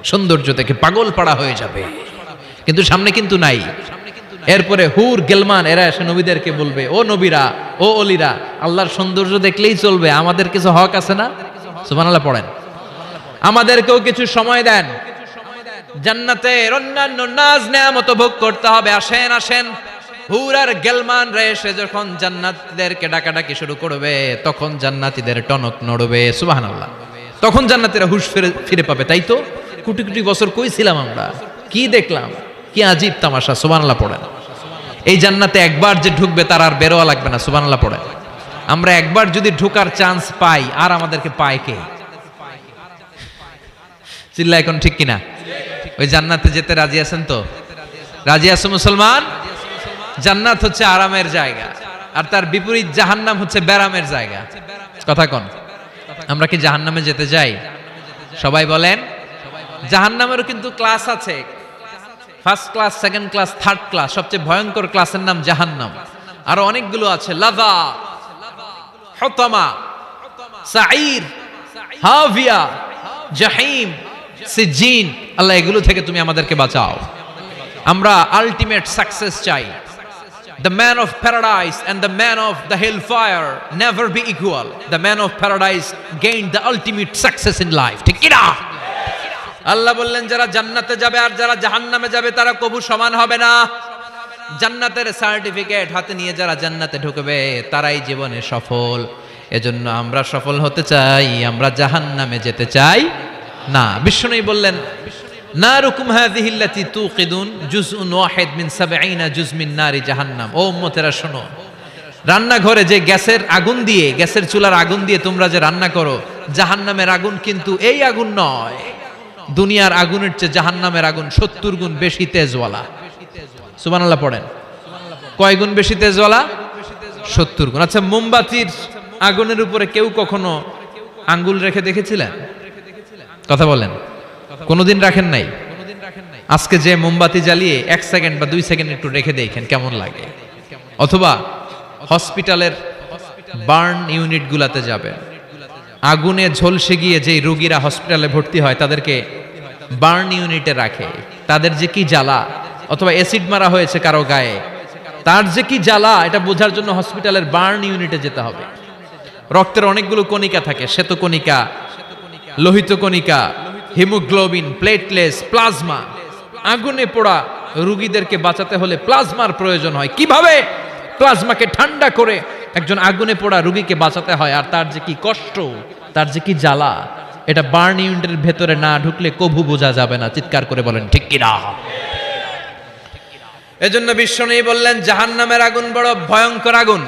সৌন্দর্য থেকে পাগল পাড়া হয়ে যাবে। কিন্তু সামনে কিন্তু নাই। এরপরে হুর গেলমান এরা এসে নবীদেরকে বলবে, ও নবীরা, ও অলিরা, আল্লাহর সৌন্দর্য দেখলেই চলবে, আমাদের কিছু হক আছে না? সুবহানাল্লাহ। পড়েন। আমাদেরকেও কিছু সময় দেন, জান্নাতের অন্যান্য নাজ নেয়ামত ভোগ করতে হবে। আসেন আসেন। হুর আর গেলমান রে এসে যখন জান্নাতীদেরকে ডাকাডাকি শুরু করবে, তখন জান্নাতীদের টনক নড়বে। সুবহানাল্লাহ। তখন জান্নাতীরা হুঁশ ফিরে পাবে। তাই তো কোটি কোটি বছর কই ছিলাম আমরা, কি দেখলাম, কি আজীব তামাশা। সুবহানাল্লাহ। পড়েন। এই জান্নাতে একবার যে ঢুকবে তার আর বেরোয়া লাগবে না। সুবহানাল্লাহ। পড়েন। আমরা একবার যদি ঢোকার চান্স পাই, আর আমাদেরকে পায় কে? চিল্লা এখন ঠিক কিনা? ওই জান্নাতে যেতে রাজি আছেন তো? রাজি আছো মুসলমান? জান্নাত হচ্ছে আরামের জায়গা, আর তার বিপরীত জাহান্নাম হচ্ছে ব্যারামের জায়গা। কথা কোন? আমরা কি জাহান্নামে যেতে চাই? সবাই বলেন। জাহান্নামেরও কিন্তু ক্লাস আছে, first class, second class, third class. সবচেয়ে ভয়ঙ্কর ক্লাসের নাম জাহান্নাম। আরো অনেকগুলো আছে, লাযা, হুতামা, সাঈর, হাভিয়া, জাহিম, সিজিন। আল্লাহ এগুলো থেকে তুমি আমাদেরকে বাঁচাও। আমরা আলটিমেট সাকসেস চাই। The man of paradise and the man of the hellfire never be equal. The man of paradise gained the ultimate success in life. ঠিক কি না? আল্লাহ বললেন যারা জান্নাতে যাবে আর যারা জাহান্নামে যাবে তারা কবু সমান হবে না। জান্নাতের সার্টিফিকেট হাতে নিয়ে যারা জান্নাতে ঢুকবে তারাই জীবনে সফল। এজন্য আমরা সফল হতে চাই, আমরা জাহান্নামে যেতে চাই না। বিষ্ণুই বললেন নারুকুম হাযিহি আল্লাতী তুকিদুন জুজউন ওয়াহিদ মিন ৭০ জুজ মিন নারি জাহান্নাম। ও উম্মতেরা শোনো, রান্নাঘরে যে গ্যাসের আগুন দিয়ে, গ্যাসের চুলার আগুন দিয়ে তোমরা যে রান্না করো, জাহান্নামের আগুন কিন্তু এই আগুন নয়। দুনিয়ার আগুনের চেয়ে জাহান্নামের আগুন ৭০ গুণ বেশি তেজওয়ালা। সুবহানাল্লাহ পড়েন। কয় গুণ বেশি তেজওয়ালা? ৭০ গুণ। আচ্ছা, মোমবাতির আগুনের উপরে কেউ কখনো আঙ্গুল রেখে দেখেছিলেন? কথা বলেন। কোনোদিন রাখেন নাই? আজকে যে মোমবাতি জ্বালিয়ে ১ সেকেন্ড বা ২ সেকেন্ড একটু রেখে দেখেন কেমন লাগে। অথবা হসপিটালের বার্ন ইউনিট গুলাতে যাবেন, আগুনে ঝলসে গিয়ে যে রোগীরা হসপিটালে ভর্তি হয় তাদেরকে বার্ন ইউনিটে রাখে, তাদের যে কি জ্বালা। অথবা অ্যাসিড মারা হয়েছে কারো গায়ে, তার যে কি জ্বালা এটা বোঝার জন্য হসপিটালের বার্ন ইউনিটে যেতে হবে। রক্তের অনেকগুলো কণিকা থাকে, শ্বেত কণিকা, লোহিত কণিকা, হিমোগ্লোবিন, প্লেটলেটস, প্লাজমা। আগুনে পোড়া রোগীদেরকে বাঁচাতে হলে প্লাজমার প্রয়োজন হয়। কিভাবে প্লাজমাকে ঠান্ডা করে একজন আগুনে পোড়া রোগীকে বাঁচাতে হয়, আর তার যে কি কষ্ট, তার যে কি জ্বালা, এটা বার্ন ইউনিটের ভেতরে না ঢুকলে কভু বোঝা যাবে না। চিৎকার করে বলেন ঠিক কি না? এজন্য বিশ্বনবী বললেন জাহান্নামের আগুন বড় ভয়ঙ্কর আগুন।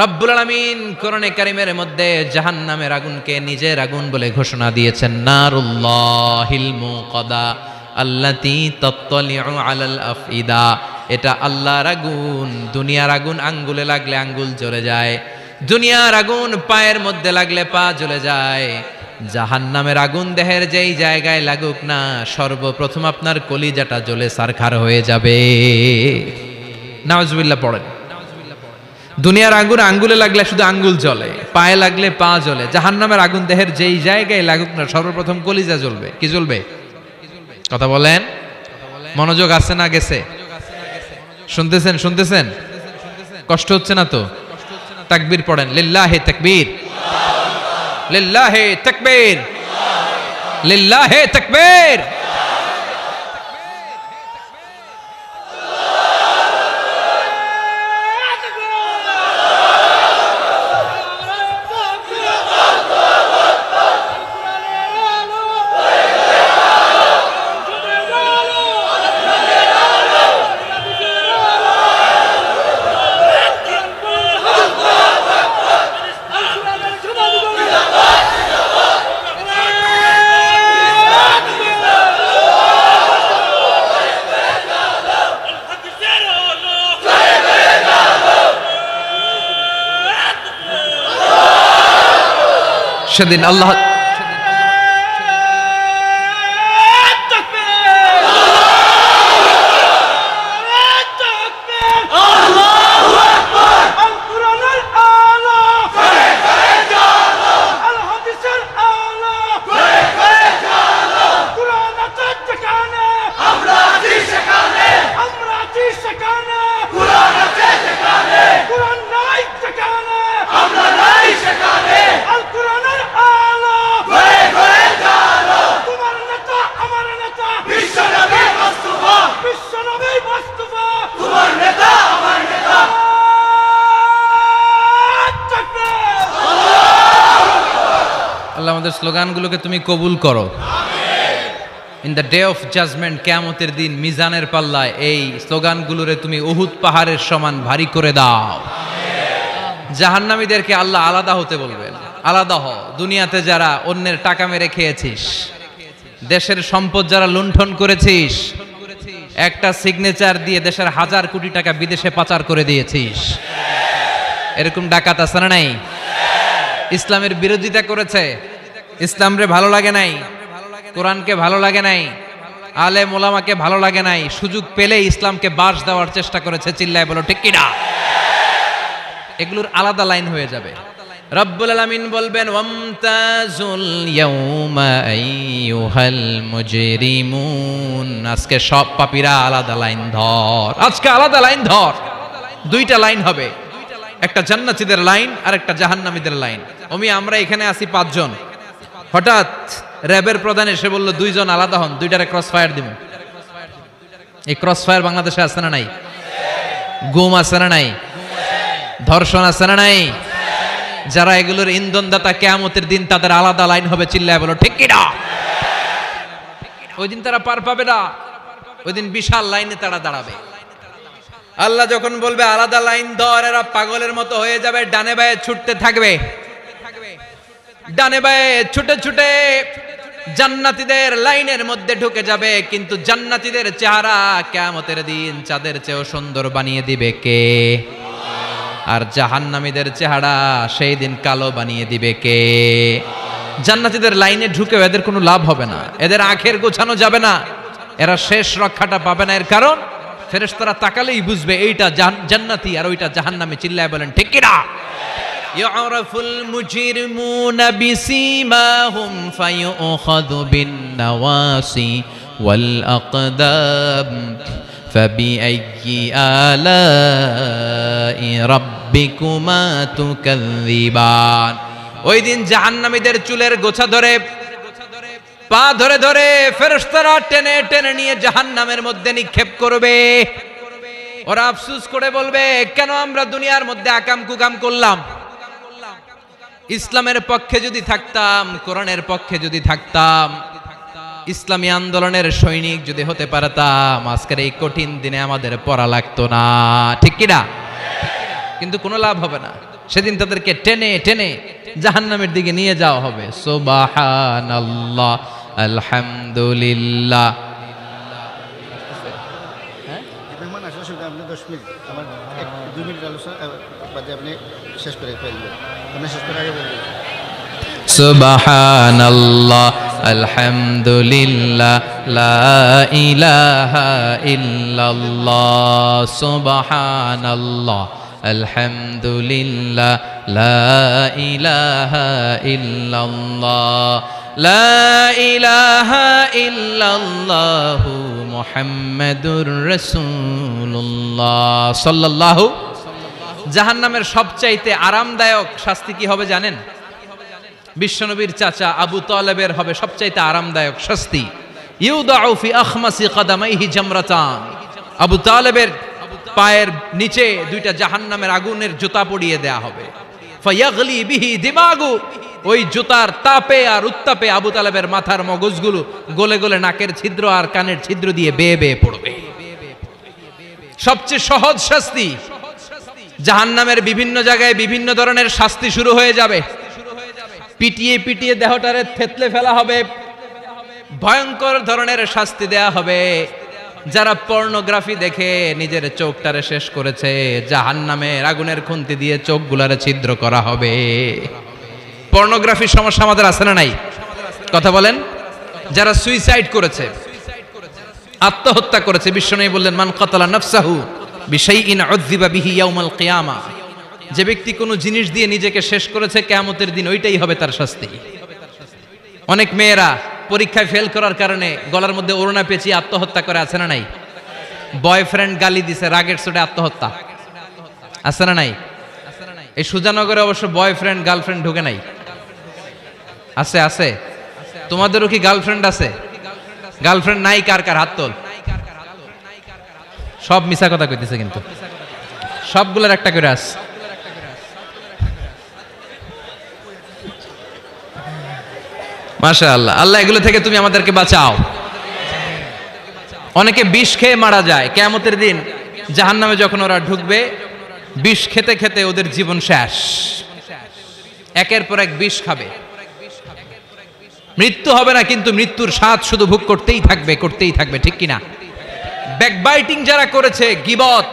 রব্বুল আলামিন কোরআনে কারীমের মধ্যে জাহান্নামের আগুনকে নিজের আগুন বলে ঘোষণা দিয়েছেন, নারুল্লাহিল মুকাদা আল্লাতী তাত্তালিউ আলাল আফইদা। এটা আল্লাহর আগুন। দুনিয়ার আগুন আঙ্গুলে লাগলে আঙ্গুল জ্বলে যায়, দুনিয়ার আগুন পায়ের মধ্যে লাগলে পা জ্বলে যায়। জাহান্নামের আগুন দেহের যেই জায়গায় লাগুক না, সর্বপ্রথম আপনার কলিজাটা জ্বলে সারখার হয়ে যাবে। নাউজুবিল্লাহ পড়েন। দুনিয়ার আগুন আঙ্গুলে লাগলে শুধু আঙ্গুল জ্বলে, পায়ে লাগলে পা জ্বলে। জাহান্নামের আগুন দেহের যেই জায়গায় লাগুক না, সর্বপ্রথম কলিজা জ্বলবে। কি জ্বলবে? কথা বলেন। মনোযোগ আছে না গেছে? শুনতেছেন? শুনতেছেন? কষ্ট হচ্ছে না তো? তাকবীর পড়েন। লিল্লাহি তাকবীর, লিল্লাহি তাকবীর, লিল্লাহি তাকবীর। সেদিন আল্লাহ আমাদের স্লোগানগুলোকে তুমি কবুল করো। In the day of judgement, কিয়ামতের দিন মিজানের পাল্লায় এই স্লোগানগুলোরে তুমি উহুদ পাহাড়ের সমান ভারী করে দাও। জাহান্নামীদেরকে আল্লাহ আলাদা হতে বলবেন। আলাদা হ। দুনিয়াতে যারা অন্যের টাকা মেরে খেয়েছিস, দেশের সম্পদ যারা লুণ্ঠন করেছিস, একটা সিগনেচার দিয়ে দেশের 1000 কোটি টাকা বিদেশে পাচার করে দিয়েছিস। এরকম ডাকাত আছে না নাই? ইসলামের বিরোধিতা করেছে, ইসলামরে ভালো লাগে নাই, কোরআনকে ভালো লাগে নাই, আলেম ওলামাকে ভালো লাগে নাই, সুযোগ পেলে ইসলামকে বাস দেওয়ার চেষ্টা করেছে। চিল্লায় বলো ঠিক কিনা? এগুলোর আলাদা লাইন হয়ে যাবে। রব্বুল আলামিন বলবেন ওয়ামতাজুল ইয়াউমা আইয়ুহাল মুজরিমুন, আজকে সব পাপীরা আলাদা লাইন ধর, আজকে আলাদা লাইন ধর। দুইটা লাইন হবে, একটা জান্নাতীদের লাইন আর একটা জাহান্নামীদের লাইন। আমরা এখানে আছি 5 জন, হঠাৎ র্যাবের প্রধান এসে বলল 2 জন আলাদা হন, 2টারে ক্রস ফায়ার দিব। এই ক্রস ফায়ার বাংলাদেশে আছে না নাই? গুম আছে না নাই? ধর্ষণ আছে না নাই? যারা এগুলোর ইন্ধনদাতা, কিয়ামতের দিন তাদের আলাদা লাইন হবে। চিল্লায় বলো ঠিক কিনা? ওই দিন তারা পার পাবে না, ওই দিন বিশাল লাইনে তারা দাঁড়াবে। আল্লাহ যখন বলবে আলাদা লাইন ধর, এরা পাগলের মতো হয়ে যাবে, ডানে বায়ে ছুটতে থাকবে। ডানে বায়ে ছুটে ছুটে জান্নাতীদের লাইনের মধ্যে ঢুকে যাবে, কিন্তু জান্নাতীদের চেহারা কিয়ামতের দিন চাঁদের চেয়েও সুন্দর বানিয়ে দিবে কে? আর জাহান্নামীদের চেহারা সেই দিন কালো বানিয়ে দিবে কে? জান্নাতীদের লাইনে ঢুকেও এদের কোনো লাভ হবে না, এদের আখের গোছানো যাবে না, এরা শেষ রক্ষাটা পাবে না। এর কারণ ফেরেশতারা তাকালেই বুঝবে এইটা জান্নাতি আর ওইটা জাহান্নামী। চিল্লায় বলেন ঠিক কিনা? ইউরাফুল মুজরিমুনা বিসীমাহুম ফায়ুখাযু বিন-নাওয়াসি ওয়াল আকদাম ফাবিআইয়ি আলাই রাব্বিকুমা তুকাযযিবান। ওই দিন জাহান্নামীদের চুলের গোছা ধরে, পা ধরে ধরে ফেরেশতারা টেনে টেনে নিয়ে জাহান্নামের মধ্যে নিক্ষেপ করবে। ওরা আফসোস করে বলবে, কেন আমরা দুনিয়ার মধ্যে আকাম কুকাম করলাম? ইসলামের পক্ষে যদি থাকতাম, কোরআনের পক্ষে যদি থাকতাম, ইসলামী আন্দোলনের সৈনিক যদি হতে পারতাম, আজকের এই কঠিন দিনে আমাদের পড়া লাগতো না। ঠিক কিনা? কিন্তু কোনো লাভ হবে না, সেদিন তাদেরকে টেনে টেনে জাহান্নামের দিকে নিয়ে যাওয়া হবে। সুবহানাল্লাহ, আলহামদুলিল্লাহ। সুবহানাল্লাহ, আলহামদুলিল্লাহ, লা ইলাহা ইল্লাল্লাহ। সুবহানাল্লাহ, আলহামদুলিল্লাহ, লা ইলাহা ইল্লাল্লাহ, লা ইলাহা ইল্লাল্লাহু মুহাম্মাদুর রাসূলুল্লাহ সাল্লাল্লাহু। জাহান্নামের সবচাইতে আরামদায়ক শাস্তি কি হবে জানেন? বিশ্বনবীর চাচা আবু তালেবের হবে সবচাইতে আরামদায়ক শাস্তি। ইউদাউ ফি আখমাসি কদামাইহি জামরাতান, আবু তালেবের পায়ের নিচে 2টা জাহান্নামের আগুনের জুতা পরিয়ে দেয়া হবে। ফায়াগলি বিহি দিমাগু, ওই জুতার তাপে আর উত্তাপে আবু তালেবের মাথার মগজগুলো গলে গলে নাকের ছিদ্র আর কানের ছিদ্র দিয়ে বেয়ে বেয়ে পড়বে। সবচেয়ে সহজ শাস্তি। জাহান্নামের বিভিন্ন জায়গায় বিভিন্ন ধরনের শাস্তি শুরু হয়ে যাবে। পিটিয়ে পিটিয়ে দেহটারে থেতলে ফেলা হবে, ভয়ঙ্কর ধরনের শাস্তি দেয়া হবে। যারা পর্নোগ্রাফি দেখে নিজের চোখটারে শেষ করেছে, জাহান্নামের আগুনের খুন্তি দিয়ে চোখগুলারে ছিদ্র করা হবে। পর্নোগ্রাফির সমস্যা আমাদের আছে না নাই? কথা বলেন। যারা সুইসাইড করেছে, আত্মহত্যা করেছে, বিশ্বনবী বললেন মান কাতালা নাফসাহু বিশাইইন উযযিবা বিহি ইয়াউমাল কিয়ামা, যে ব্যক্তি কোনো জিনিস দিয়ে নিজেকে শেষ করেছে, কিয়ামতের দিন ওইটাই হবে তার শাস্তি। অনেক মেয়েরা পরীক্ষায় ফেল করার কারণে গলার মধ্যে ওড়না পেঁচিয়ে আত্মহত্যা করে, আছে না নাই? বয়ফ্রেন্ড গালি দিছে, রাগের চোটে আত্মহত্যা, আছে না নাই? এই সুজানগরে অবশ্য বয়ফ্রেন্ড গার্লফ্রেন্ড ঢুকে নাই, আছে আছে। তোমাদেরও কি গার্লফ্রেন্ড আছে? গার্লফ্রেন্ড নাই কার কার হাত তোল। সব মিছা কথা কইতেছে, কিন্তু সবগুলোর একটা করে আস। মাশাআল্লাহ, আল্লাহ এগুলো থেকে তুমি আমাদেরকে বাঁচাও। অনেকে বিষ খেয়ে মারা যায় কিয়ামতের দিন। জাহান্নামে যখন ওরা ঢুকবে, বিষ খেতে খেতে ওদের জীবন শেষ। একের পর এক বিষ খাবে। মৃত্যু হবে না, কিন্তু মৃত্যুর স্বাদ শুধু ভোগ করতেই থাকবে, ঠিক কিনা? ব্যাকবাইটিং যারা করেছে, গীবত,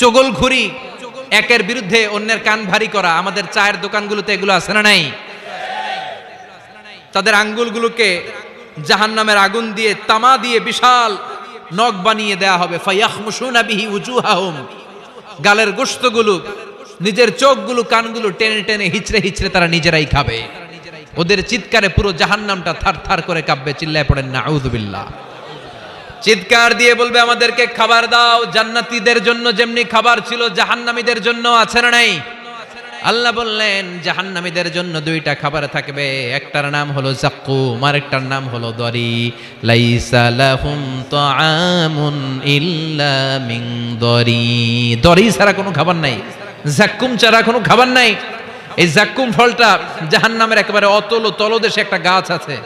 চগলখুরি, একের বিরুদ্ধে অন্যের কান ভারী করা, আমাদের চায়ের দোকানগুলোতে এগুলো আছে না নাই? তাদের আঙ্গুলগুলোকে জাহান্নামের আগুন দিয়ে, তামা দিয়ে বিশাল নখ বানিয়ে দেয়া হবে। ফায়াখমুশুনা বিহি উজুহাহুম, গালের গোশতগুলো, নিজের চোখগুলো, কানগুলো টেনে টেনে হিচড়ে হিচড়ে তারা নিজেরাই খাবে। ওদের চিৎকারে পুরো জাহান্নামটা থারথার করে কাঁপবে। চিল্লায় পড়েন নাউযুবিল্লাহ। চিৎকার দিয়ে বলবে, আমাদেরকে খাবার দাও। জান্নাতীদের জন্য যেমনি খাবার ছিল, জাহান্নামীদের জন্য আছে না নাই? আল্লাহ বললেন, জাহান্নামীদের জন্য দুইটা খাবার থাকবে, একটার নাম হলো যাক্কুম, আরেকটার নাম হলো দরি। লাইসা লাহুম তাআমুন ইল্লা মিন দরি। দরি ছাড়া কোনো খাবার নাই, যাক্কুম ছাড়া কোনো খাবার নাই। এই যাক্কুম ফলটা জাহান্নামের একেবারে অতল তলদেশে একটা গাছ আছে,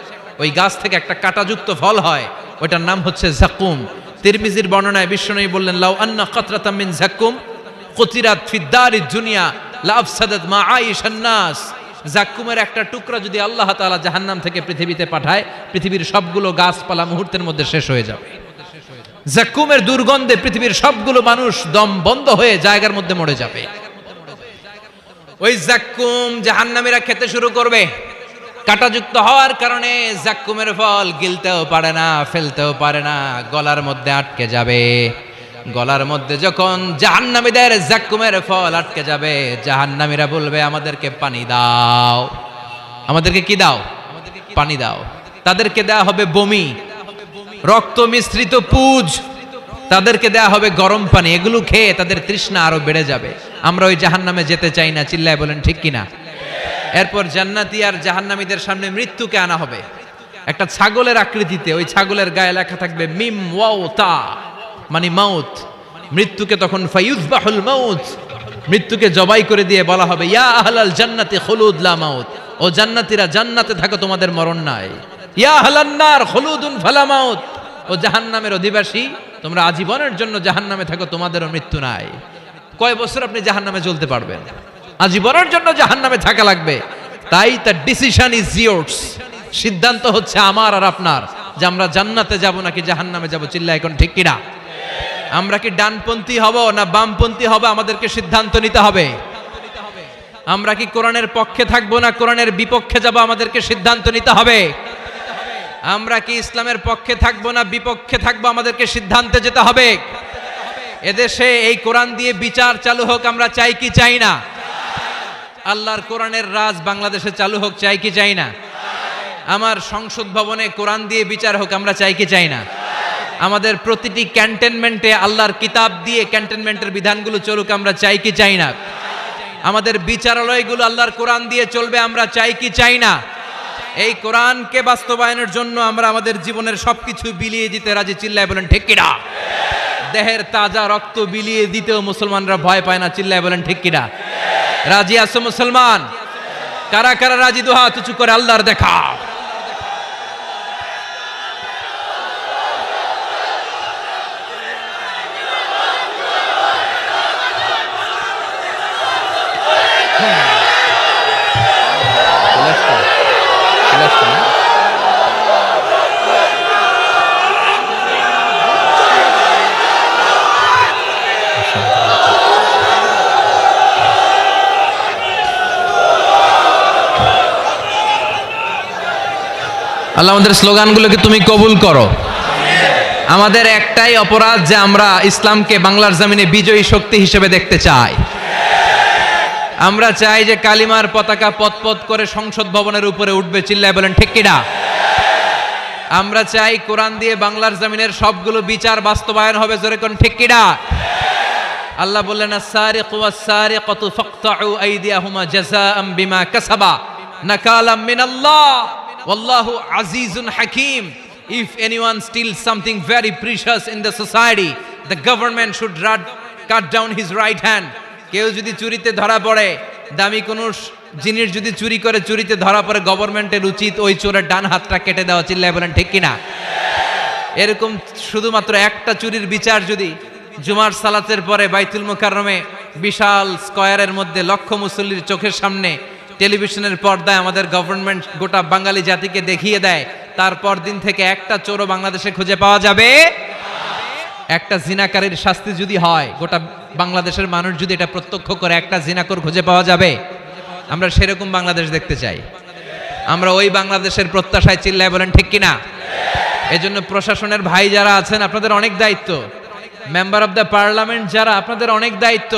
ওই গাছ থেকে একটা কাঁটাযুক্ত ফল হয়, ওইটার নাম হচ্ছে যাক্কুম। তিরমিজির বর্ণনায় বিশ্বনবী বললেন, লাউ আন্না কাতরাতাম মিন যাক্কুম কুতিরাত ফিদ দারিদ দুনিয়া লা আফসাদাত মাআইশান নাস। যাক্কুমের একটা টুকরা যদি আল্লাহ তাআলা জাহান্নাম থেকে পৃথিবীতে পাঠায়, পৃথিবীর সবগুলো গাছপালা মুহূর্তের মধ্যে শেষ হয়ে যাবে। যাক্কুমের দুর্গন্ধে পৃথিবীর সবগুলো মানুষ দম বন্ধ হয়ে জায়গার মধ্যে মরে যাবে। ওই যাক্কুম জাহান্নামীরা খেতে শুরু করবে। কাঁটাযুক্ত হওয়ার কারণে যাক্কুমের ফল গিলতেও পারে না, ফেলতেও পারে না, গলার মধ্যে আটকে যাবে। গলার মধ্যে যখন জাহান্নামীদের যাক্কুমের ফল আটকে যাবে, জাহান্নামীরা বলবে, আমাদেরকে পানি দাও। আমাদেরকে কি দাও? পানি দাও। তাদেরকে দেয়া হবে বমি, রক্ত মিশ্রিত পুজ, তাদেরকে দেয়া হবে গরম পানি। এগুলো খেয়ে তাদের তৃষ্ণা আরো বেড়ে যাবে। আমরা ওই জাহান্নামে যেতে চাই না, চিল্লায় বলেন ঠিক কিনা? এরপর জান্নাতি আর জাহান্নামীদের সামনে মৃত্যুকে আনা হবে একটা ছাগলের আকৃতিতে। ওই ছাগলের গায়ে লেখা থাকবে মিম ওয়াও তা, মানে মাউত। মৃত্যুকে তখন ফায়ুযবাহুল মাউত, মৃত্যুকে জবাই করে দিয়ে বলা হবে, ইয়া আহলাল জান্নাতি খুলুদ লা মাউত। ও জান্নাতীরা, জান্নাতে থাকো, তোমাদের মরণ নাই। ইয়া আহলান নার খুলুদুন ফালা মাউত। ও জাহান্নামের অধিবাসী, তোমরা আজীবনের জন্য জাহান্নামে থাকো, তোমাদেরও মৃত্যু নাই। কয় বছর আপনি জাহান্নামে চলতে পারবেন? আজীবনের জন্য জাহান্নামে থাকা লাগবে। তাই দ্য ডিসিশন ইজ ইয়ার্স, সিদ্ধান্ত হচ্ছে আমার আর আপনার, যে আমরা জান্নাতে যাব নাকি জাহান্নামে যাব। চিল্লা এখন ঠিক কিনা? আমরা কি ডানপন্থী হব না বামপন্থী হব, আমাদেরকে সিদ্ধান্ত নিতে হবে। আমরা কি কোরআনের পক্ষে থাকবো না কোরআনের বিপক্ষে যাব, আমাদেরকে সিদ্ধান্ত নিতে হবে। আমরা কি ইসলামের পক্ষে থাকবো না বিপক্ষে থাকবো, আমাদেরকে সিদ্ধান্তে যেতে হবে। এদেশে এই কোরআন দিয়ে বিচার চালু হোক, আমরা চাই কি চাই না? আল্লাহর কোরআনের রাজ বাংলাদেশে চালু হোক, চাই কি চাই না? আমার সংসদ ভবনে কোরআন দিয়ে বিচার হোক, আমরা চাই কি চাই না? আমাদের প্রতিটি ক্যান্টনমেন্টে আল্লাহর কিতাব দিয়ে ক্যান্টনমেন্টের বিধানগুলো চলুক, আমরা চাই কি চাই না? আমাদের বিচারালয়গুলো আল্লাহর কোরআন দিয়ে চলবে, আমরা চাই কি চাই না? এই কোরআনকে বাস্তবায়নের জন্য আমরা আমাদের জীবনের সবকিছু বিলিয়ে দিতে রাজি। চিল্লায় বলেন ঠিক কিনা? দেহের তাজা রক্ত বিলিয়ে দিতেও মুসলমানরা ভয় পায় না। চিল্লায় বলেন ঠিক কিনা? রাজি আছো মুসলমান? কারা কারা রাজি? দুই হাত উঁচু করে আল্লাহর দেখা। আল্লাহ আমাদের স্লোগানগুলোকে তুমি কবুল করো। আমাদের একটাই অপরাধ যে আমরা ইসলামকে বাংলার জমিনে বিজয়ী শক্তি হিসেবে দেখতে চাই। আমরা চাই যে কালিমার পতাকা পতপত করে সংসদ ভবনের উপরে উঠবে। চিল্লায় বলেন ঠিক কিনা? আমরা চাই কোরআন দিয়ে বাংলার জমিনের সবগুলো বিচার বাস্তবায়ন হবে। জোরে কোন ঠিক কিনা? আল্লাহ বললেন, আস-সারিকু ওয়াস-সারিকাতু ফাকতাউ আইদিয়াহুমা জাযাআম বিমা কাসাবা নাকালাম মিনাল্লাহ ওয়াল্লাহু আজিজুন হাকীম। If anyone steals something very precious in the society, the government should cut down his right hand. কেউ যদি চুরিতে ধরা পড়ে, দামি কোনো জিনিস যদি চুরি করে, চুরিতে ধরা পড়ে, গভর্নমেন্টের উচিত ওই চোরের ডান হাতটা কেটে দেওয়া। চিল্লায় বলেন ঠিক কিনা? এরকম শুধুমাত্র একটা চুরির বিচার যদি জুমার সালাতের পরে বাইতুল মুকাররমে বিশাল স্কয়ারের মধ্যে লক্ষ মুসল্লির চোখের সামনে টেলিভিশনের পর্দায় আমাদের গভর্নমেন্ট গোটা বাঙালি জাতিকে দেখিয়ে দেয়, তারপর দিন থেকে একটা চোরও বাংলাদেশে খুঁজে পাওয়া যাবে। একটা জিনাকারীর শাস্তি যদি হয়, গোটা বাংলাদেশের মানুষ যদি এটা প্রত্যক্ষ করে একটা জিনাকর খুঁজে পাওয়া যাবে। আমরা সেরকম বাংলাদেশ দেখতে চাই। আমরা ওই বাংলাদেশের প্রত্যাশায় চিল্লায় বলেন ঠিক কিনা? এজন্য প্রশাসনের ভাই যারা আছেন আপনাদের অনেক দায়িত্ব, মেম্বার অফ দ্য পার্লামেন্ট যারা আপনাদের অনেক দায়িত্ব,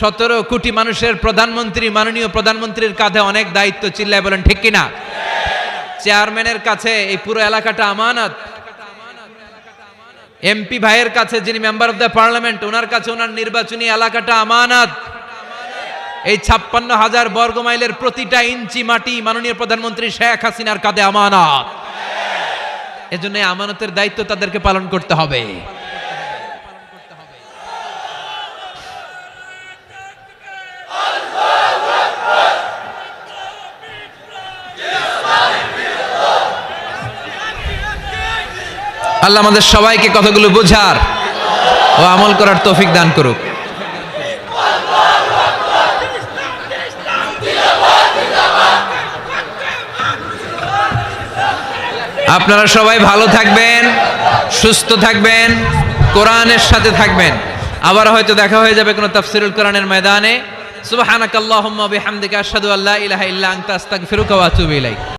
17 কোটি মানুষের প্রধানমন্ত্রী, মাননীয় প্রধানমন্ত্রীর কাঁধে অনেক দায়িত্ব, চিল্লায় বলেন ঠিক কিনা? চেয়ারম্যানের কাছে এই পুরো এলাকাটা আমানত, এমপি ভাইয়ের কাছে যিনি মেম্বার অফ দ্য পার্লামেন্ট ওনার কাছে ওনার নির্বাচনী এলাকাটা আমানত। এই 56,000 বর্গ মাইলের প্রতিটা ইঞ্চি মাটি মাননীয় প্রধানমন্ত্রী শেখ হাসিনার কাঁধে আমানত। এজন্য আমানতের দায়িত্ব তাদেরকে পালন করতে হবে। আল্লাহ আমাদের সবাইকে কথাগুলো বোঝার ও আমল করার তৌফিক দান করুক। আপনারা সবাই ভালো থাকবেন, সুস্থ থাকবেন, কোরআনের সাথে থাকবেন। আবার হয়তো দেখা হয়ে যাবে কোনো তাফসীরুল কোরআনের ময়দানে। সুবহানাকাল্লাহুম্মা বিহামদিকা আশহাদু আল্লা ইলাহা ইল্লা আনতা আস্তাগফিরুকা ওয়া আতুবু ইলাইক।